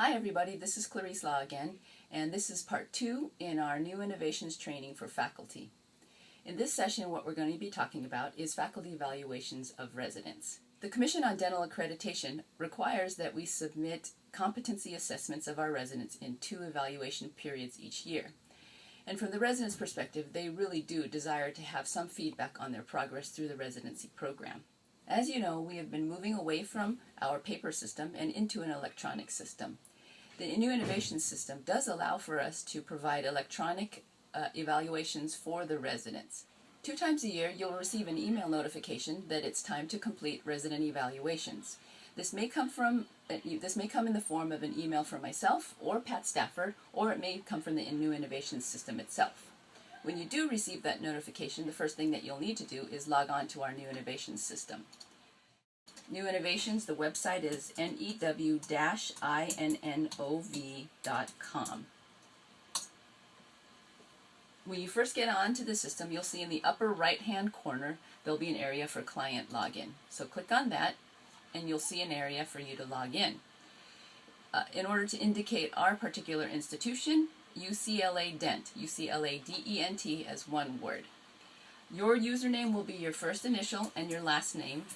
Hi everybody, this is Clarice Law again, and this is part 2 in our new innovations training for faculty. In this session, what we're going to be talking about is faculty evaluations of residents. The Commission on Dental Accreditation requires that we submit competency assessments of our residents in 2 evaluation periods each year. And from the residents' perspective, they really do desire to have some feedback on their progress through the residency program. As you know, we have been moving away from our paper system and into an electronic system. The new innovation system does allow for us to provide electronic evaluations for the residents. 2 times a year, you'll receive an email notification that it's time to complete resident evaluations. This may come in the form of an email from myself or Pat Stafford, or it may come from the new innovation system itself. When you do receive that notification, the first thing that you'll need to do is log on to our new innovation system. New Innovations, the website is new-innov.com. When you first get onto the system, you'll see in the upper right-hand corner, there'll be an area for client login. So click on that, and you'll see an area for you to log in. In order to indicate our particular institution, UCLA Dent, UCLA D-E-N-T as one word. Your username will be your first initial and your last name.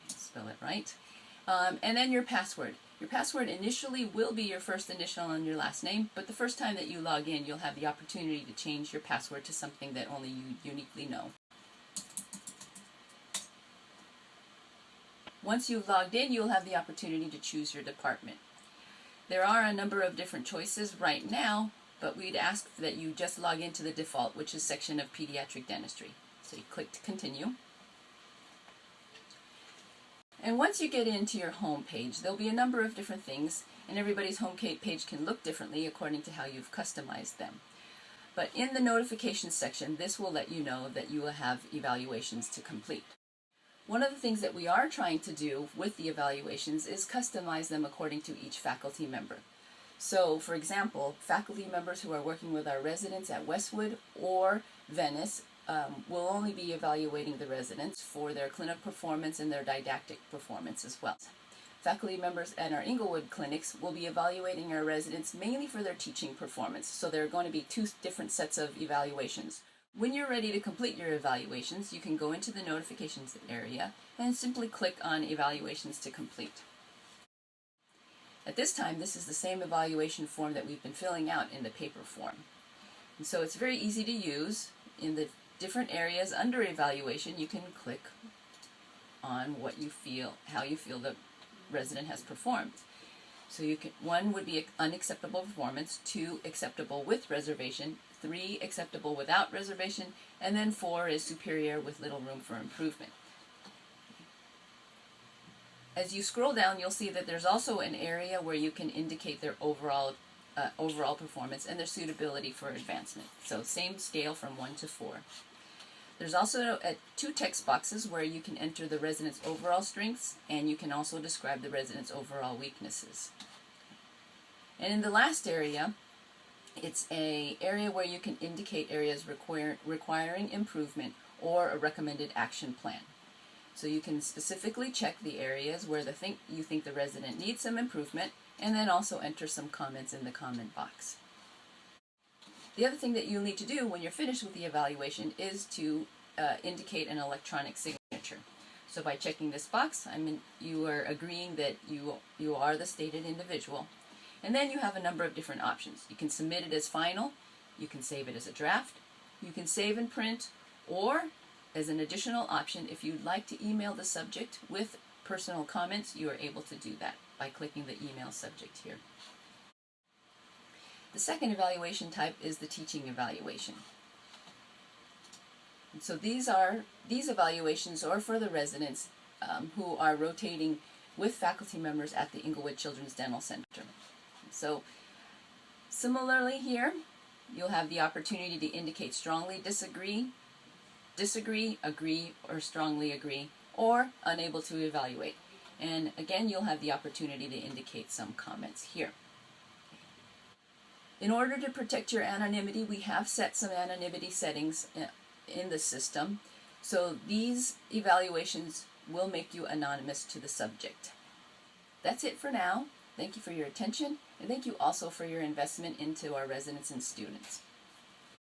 Spell it right. And then your password. Your password initially will be your first initial and your last name, but the first time that you log in, you'll have the opportunity to change your password to something that only you uniquely know. Once you've logged in, you'll have the opportunity to choose your department. There are a number of different choices right now, but we'd ask that you just log into the default, which is section of pediatric dentistry. So you click to continue. And once you get into your home page, there'll be a number of different things, and everybody's home page can look differently according to how you've customized them. But in the notifications section, this will let you know that you will have evaluations to complete. One of the things that we are trying to do with the evaluations is customize them according to each faculty member. So, for example, faculty members who are working with our residents at Westwood or Venice will only be evaluating the residents for their clinic performance and their didactic performance as well. Faculty members at our Inglewood clinics will be evaluating our residents mainly for their teaching performance, so there are going to be 2 different sets of evaluations. When you're ready to complete your evaluations, you can go into the notifications area and simply click on Evaluations to Complete. At this time, this is the same evaluation form that we've been filling out in the paper form. And so it's very easy to use. In the different areas under evaluation, you can click on what you feel, how you feel the resident has performed. So 1 would be unacceptable performance, 2 acceptable with reservation, 3 acceptable without reservation, and then 4 is superior with little room for improvement. As you scroll down, you'll see that there's also an area where you can indicate their overall performance and their suitability for advancement. So same scale from 1 to 4. There's also 2 text boxes where you can enter the resident's overall strengths, and you can also describe the resident's overall weaknesses. And in the last area, it's an area where you can indicate areas requiring improvement or a recommended action plan. So you can specifically check the areas where you think the resident needs some improvement, and then also enter some comments in the comment box. The other thing that you'll need to do when you're finished with the evaluation is to indicate an electronic signature. So by checking this box, you are agreeing that you are the stated individual. And then you have a number of different options. You can submit it as final, you can save it as a draft, you can save and print, or as an additional option, if you'd like to email the subject with personal comments, you are able to do that by clicking the email subject here. The second evaluation type is the teaching evaluation. And so these evaluations are for the residents who are rotating with faculty members at the Inglewood Children's Dental Center. So similarly here, you'll have the opportunity to indicate strongly disagree, agree, or strongly agree, or unable to evaluate. And again, you'll have the opportunity to indicate some comments here. In order to protect your anonymity, we have set some anonymity settings in the system. So these evaluations will make you anonymous to the subject. That's it for now. Thank you for your attention, and thank you also for your investment into our residents and students.